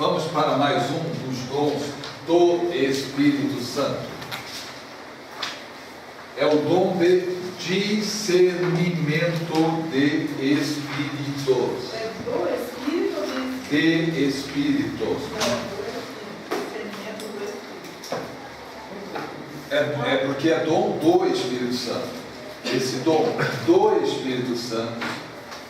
Vamos para mais um dos dons do Espírito Santo. É o dom de discernimento de espíritos. É do Espírito ou do De espíritos. discernimento do Espírito? É porque é dom do Espírito Santo. Esse dom do Espírito Santo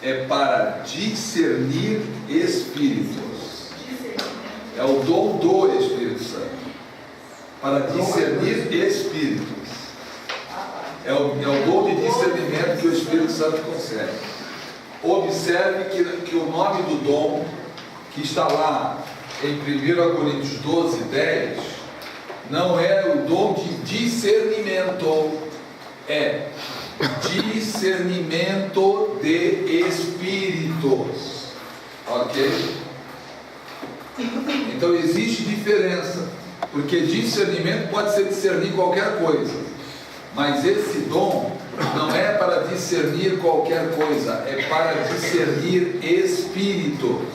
é para discernir espíritos. É o dom do Espírito Santo para discernir espíritos. É o dom de discernimento que o Espírito Santo concede. Observe que o nome do dom, que está lá em 1 Coríntios 12, 10, não é o dom de discernimento, é discernimento de espíritos. Ok? Então existe diferença, porque discernimento pode ser discernir qualquer coisa, mas esse dom não é para discernir qualquer coisa, é para discernir espíritos.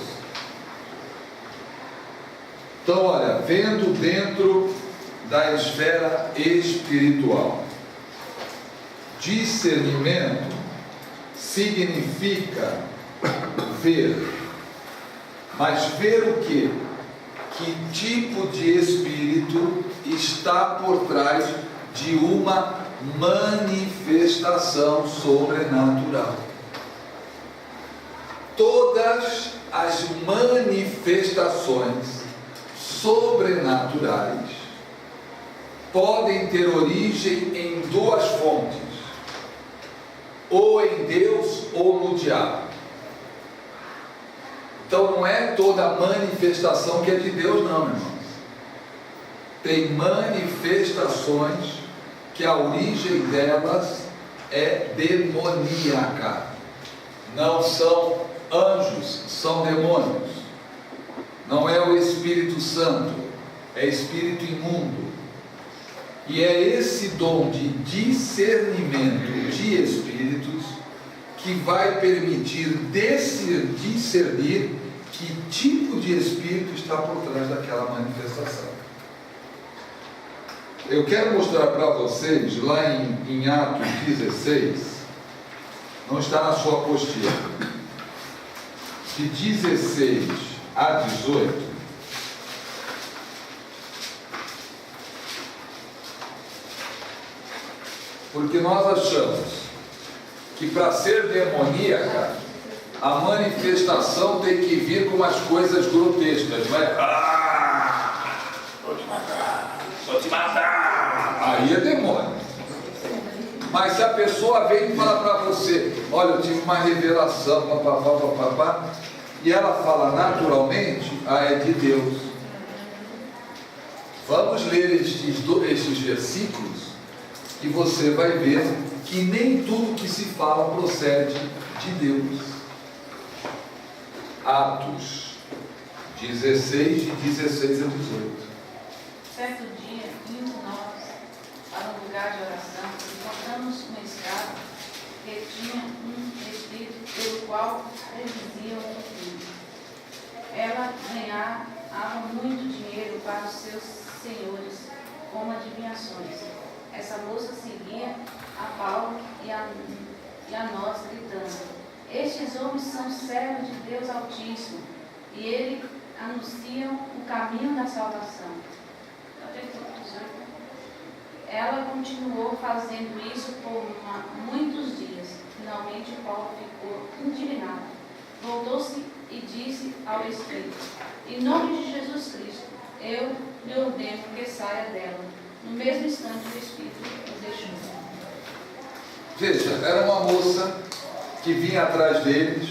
Então, olha, vendo dentro da esfera espiritual, discernimento significa ver. Mas ver o quê? Que tipo de espírito está por trás de uma manifestação sobrenatural. Todas as manifestações sobrenaturais podem ter origem em duas fontes: ou em Deus ou no diabo. Então não é toda manifestação que é de Deus, não, irmãos. Tem manifestações que a origem delas é demoníaca. Não são anjos, são demônios. Não é o Espírito Santo, é espírito imundo. E é esse dom de discernimento de espíritos que vai permitir discernir que tipo de espírito está por trás daquela manifestação. Eu quero mostrar para vocês, lá em Atos 16, não está na sua apostila, de 16 a 18, porque nós achamos que para ser demoníaca, a manifestação tem que vir com umas coisas grotescas, não é? Vou te matar, vou te matar. Aí é demônio. Mas se a pessoa vem e fala para você: olha, eu tive uma revelação, papapá, e ela fala naturalmente, é de Deus. Vamos ler estes versículos e você vai ver que nem tudo que se fala procede de Deus. Atos 16, de 16 a 18. Certo dia, indo nós para um lugar de oração, encontramos uma escrava que tinha um espírito pelo qual prediziam o futuro. Ela ganhava muito dinheiro para os seus senhores, como adivinhações. Essa moça seguia a Paulo e a nós, gritando: estes homens são servos de Deus Altíssimo, e eles anunciam o caminho da salvação. Ela continuou fazendo isso por muitos dias. Finalmente Paulo ficou indignado. Voltou-se e disse ao Espírito: em nome de Jesus Cristo, eu lhe ordeno que saia dela. No mesmo instante o Espírito o deixou. Veja, era uma moça que vinha atrás deles,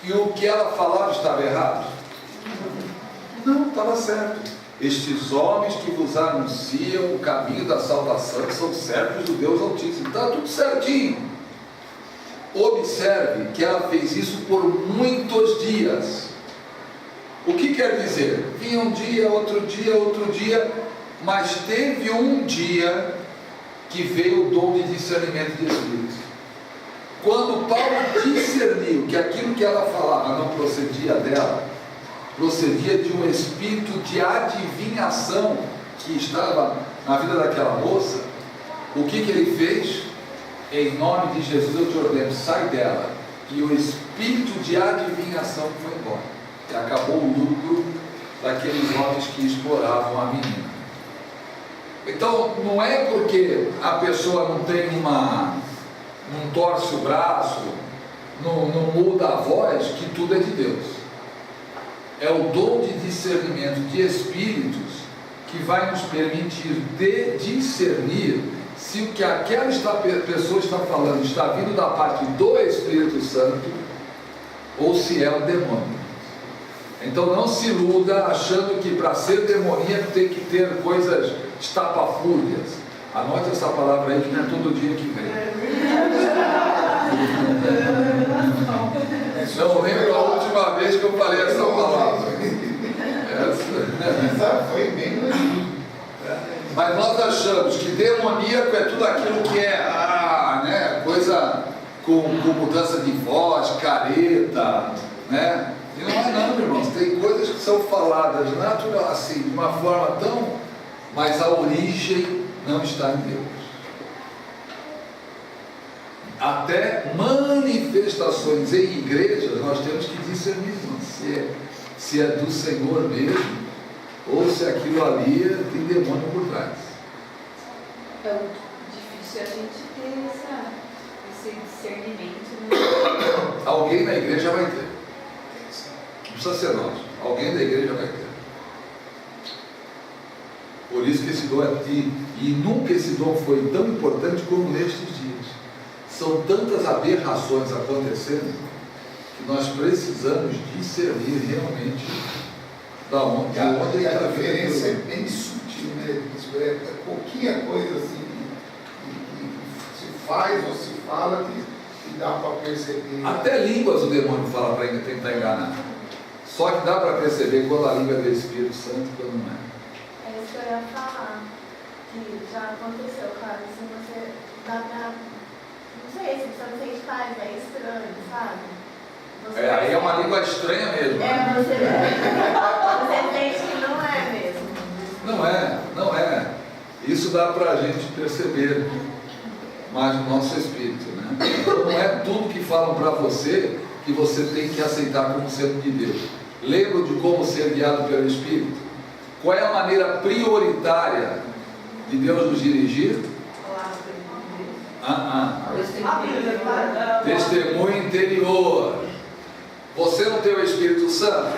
e o que ela falava estava errado? Não, estava certo. Estes homens que vos anunciam o caminho da salvação, que são servos do Deus Altíssimo. Está tudo certinho. Observe que ela fez isso por muitos dias. O que quer dizer? Vinha um dia, outro dia, mas teve um dia que veio o dom de discernimento de espírito. Quando Paulo discerniu que aquilo que ela falava não procedia dela, procedia de um espírito de adivinhação que estava na vida daquela moça. O que ele fez? Em nome de Jesus eu te ordeno, sai dela. E o espírito de adivinhação foi embora. E acabou o lucro daqueles homens que exploravam a menina. Então, não é porque a pessoa não tem não torce o braço, não muda a voz, que tudo é de Deus. É o dom de discernimento de espíritos que vai nos permitir discernir se o que aquela pessoa está falando está vindo da parte do Espírito Santo ou se é o demônio. Então não se iluda achando que para ser demoníaco tem que ter coisas estapafúrdias. Anote essa palavra aí que não é todo dia que vem. Não lembro a última vez que eu falei essa palavra. Essa foi bem grande. Mas nós achamos que demoníaco é tudo aquilo que é né, coisa com mudança de voz, careta, né? E não é não, irmãos. Tem coisas que são faladas natural, assim, de uma forma tão... Mas a origem não está em Deus. Até manifestações em igrejas nós temos que discernir se é do Senhor mesmo ou se aquilo ali tem demônio por trás. É muito difícil a gente ter esse discernimento. Né? Alguém na igreja vai ter. Não precisa ser nós. Alguém da igreja vai ter. Por isso que esse dom é e nunca esse dom foi tão importante como nestes dias. São tantas aberrações acontecendo que nós precisamos discernir realmente da onde A está diferença é vindo. bem sutil, né? Isso é pouquinha coisa assim que se faz ou se fala que dá para perceber. Até línguas o demônio fala para tentar enganar. Só que dá para perceber quando a língua é do Espírito Santo e quando não é. É isso que eu ia falar, que já aconteceu, claro, se você dá pra, não sei, se você não sente paz, é estranho, sabe? Aí é uma língua estranha mesmo. É, Né? você sente que não é mesmo. Não é. Isso dá para a gente perceber mais no nosso espírito, né? Então não é tudo que falam para você que você tem que aceitar como sendo de Deus. Lembra de como ser guiado pelo Espírito? Qual é a maneira prioritária de Deus nos dirigir? Testemunho interior. Você não tem o Espírito Santo?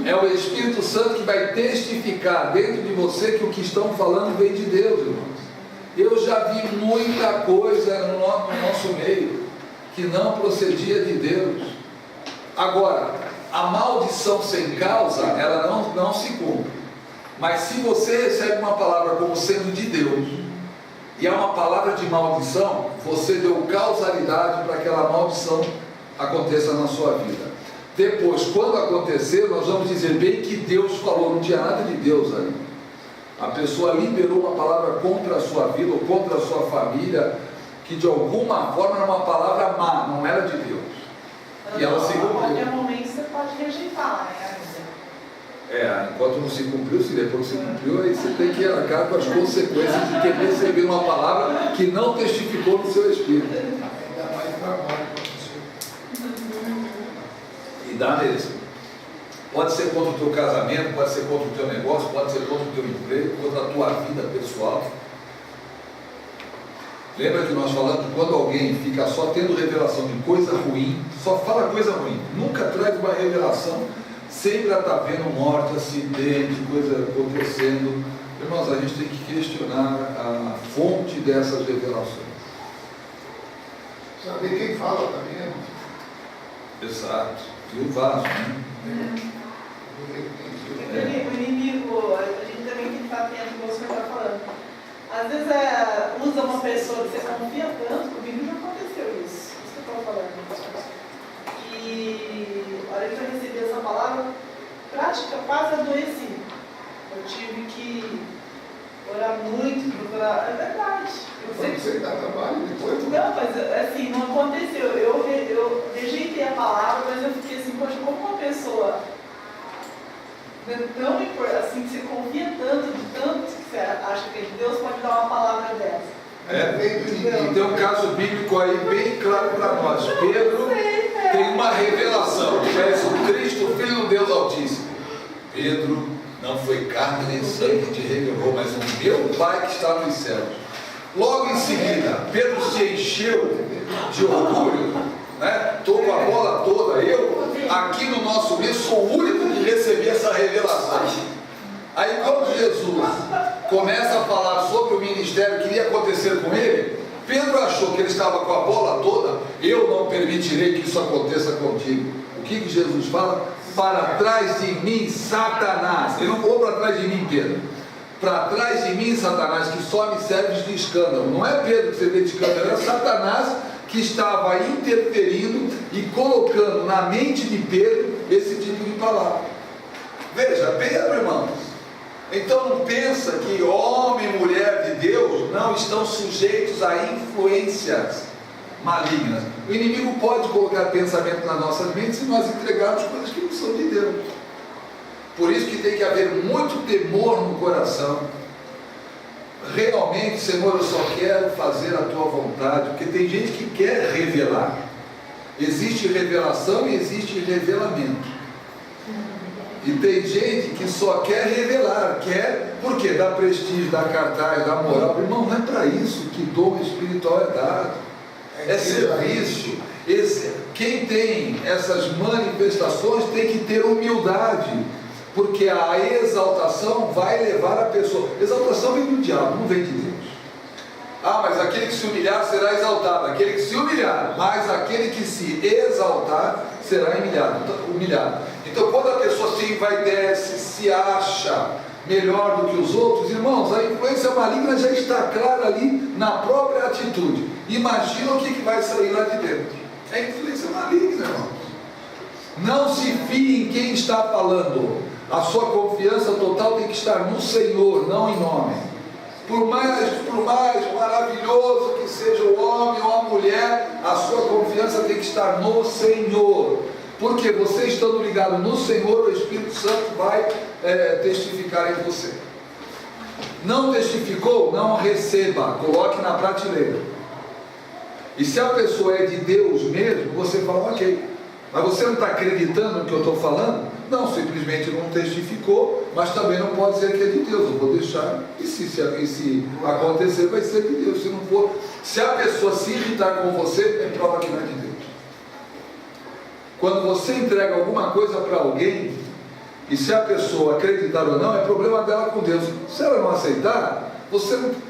É o Espírito Santo que vai testificar dentro de você que o que estão falando vem de Deus, irmãos. Eu já vi muita coisa no nosso meio que não procedia de Deus. Agora, a maldição sem causa, ela não se cumpre. Mas se você recebe uma palavra como sendo de Deus, e é uma palavra de maldição, você deu causalidade para que aquela maldição aconteça na sua vida. Depois, quando acontecer, nós vamos dizer bem que Deus falou, não tinha nada de Deus ali. A pessoa liberou uma palavra contra a sua vida ou contra a sua família, que de alguma forma era uma palavra má, não era de Deus. E ela se cumpriu. A qualquer momento você pode rejeitar, né? Enquanto não se cumpriu, se depois se cumpriu, aí você tem que arcar com as consequências de ter recebido uma palavra que não testificou no seu espírito. Ainda mais trabalho para você. E dá mesmo. Pode ser contra o teu casamento, pode ser contra o teu negócio, pode ser contra o teu emprego, contra a tua vida pessoal. Lembra que nós falamos que quando alguém fica só tendo revelação de coisa ruim, só fala coisa ruim, nunca traz uma revelação, sempre está vendo morte, acidente, coisa acontecendo. Irmãos, a gente tem que questionar a fonte dessas revelações. Saber quem fala também, né? Exato. E o vaso, né? O inimigo, a gente também tem que estar atento ao que você está falando. Às vezes usa uma pessoa que você confia tanto, comigo já aconteceu isso que eu estou falando. E a hora que eu recebi essa palavra, prática, quase adoeci. Eu tive que orar muito, procurar. É verdade. Você dá trabalho depois? Não, mas assim, não aconteceu. Eu rejeitei a palavra, mas eu fiquei assim, poxa, como uma pessoa não é tão importante, assim, que você confia tanto, de tanto que você acha que é de Deus, pode dar uma palavra dessa. E tem um caso bíblico aí bem claro para nós. Pedro tem uma revelação, que é o Cristo, Filho do Deus Altíssimo. Pedro, não foi carne nem sangue que te revelou, mas o meu Pai que está nos céus. Logo em seguida, Pedro se encheu de orgulho, né? Estou com a bola toda, eu aqui no nosso meio sou o único que recebi essa revelação. Aí quando Jesus começa a falar sobre o ministério que iria acontecer com ele, Pedro achou que ele estava com a bola toda. Eu não permitirei que isso aconteça contigo. O que Jesus fala? Para trás de mim, Satanás. Ele não falou para trás de mim, Pedro. Para trás de mim, Satanás, que só me serves de escândalo. Não é Pedro que servia de escândalo, era Satanás que estava interferindo e colocando na mente de Pedro esse tipo de palavra. Veja, Pedro, irmãos, então não pensa que homem e mulher de Deus não estão sujeitos a influências malignas. O inimigo pode colocar pensamento nas nossas mentes se nós entregarmos coisas que não são de Deus. Por isso que tem que haver muito temor no coração. Realmente, Senhor, eu só quero fazer a tua vontade, porque tem gente que quer revelar. Existe revelação e existe revelamento. E tem gente que só quer revelar, quer, porque dá prestígio, dá cartaz, dá moral. Irmão, não é para isso que dom espiritual é dado. É serviço. Quem tem essas manifestações tem que ter humildade, porque a exaltação vai levar a pessoa. Exaltação vem do diabo, não vem de Deus. Ah, mas aquele que se humilhar será exaltado. Aquele que se humilhar, mas aquele que se exaltar será humilhado. Então, quando a pessoa se envaidece, se acha melhor do que os outros, irmãos, a influência maligna já está clara ali na própria atitude. Imagina o que vai sair lá de dentro. É influência maligna, irmãos. Não se fie em quem está falando. A sua confiança total tem que estar no Senhor, não em homem. Por mais maravilhoso que seja o homem ou a mulher, a sua confiança tem que estar no Senhor. Porque você estando ligado no Senhor, o Espírito Santo vai testificar em você. Não testificou? Não receba, coloque na prateleira. E se a pessoa é de Deus mesmo, você fala, ok, mas você não está acreditando no que eu estou falando? Não, simplesmente não testificou, mas também não pode dizer que é de Deus. Eu vou deixar, e se acontecer, vai ser de Deus. Se não for, se a pessoa se irritar com você, é prova que não é de Deus. Quando você entrega alguma coisa para alguém, e se a pessoa acreditar ou não, é problema dela com Deus. Se ela não aceitar,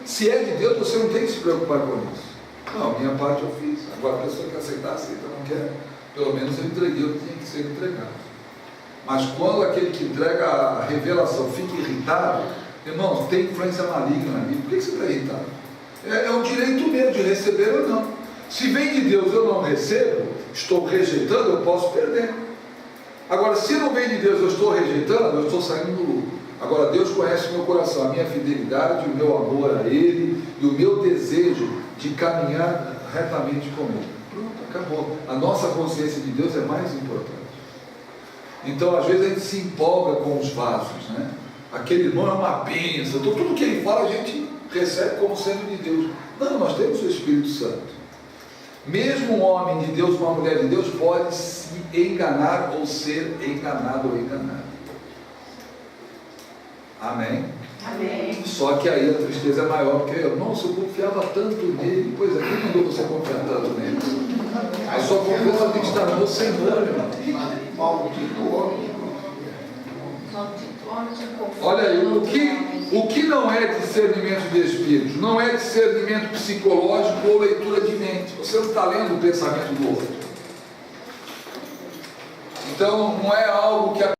se é de Deus, você não tem que se preocupar com isso. Não, minha parte eu fiz. Agora a pessoa que aceitar, aceita, não quer. Pelo menos eu entreguei o que tinha que ser entregado. Mas quando aquele que entrega a revelação fica irritado, irmãos, tem influência maligna ali. Por que você está irritado? É o direito meu de receber ou não. Se vem de Deus eu não recebo, estou rejeitando, eu posso perder. Agora, se não vem de Deus eu estou rejeitando, eu estou saindo do lucro. Agora, Deus conhece o meu coração, a minha fidelidade, o meu amor a Ele e o meu desejo de caminhar retamente com Ele. Pronto, acabou. A nossa consciência de Deus é mais importante. Então, às vezes a gente se empolga com os vasos, né? Aquele irmão é uma bênção, então tudo que ele fala a gente recebe como sendo de Deus. Não, nós temos o Espírito Santo. Mesmo um homem de Deus, uma mulher de Deus, pode se enganar ou ser enganado ou enganada. Amém? Amém. Só que aí a tristeza é maior, porque eu confiava tanto nele. Pois é, quem mandou você confiar tanto nele? A sua confiança tem que estar no Senhor, irmão. Maldito homem. Olha aí, o que não é discernimento de espírito? Não é discernimento psicológico ou leitura de mente. Você não está lendo o pensamento do outro. Então não é algo que a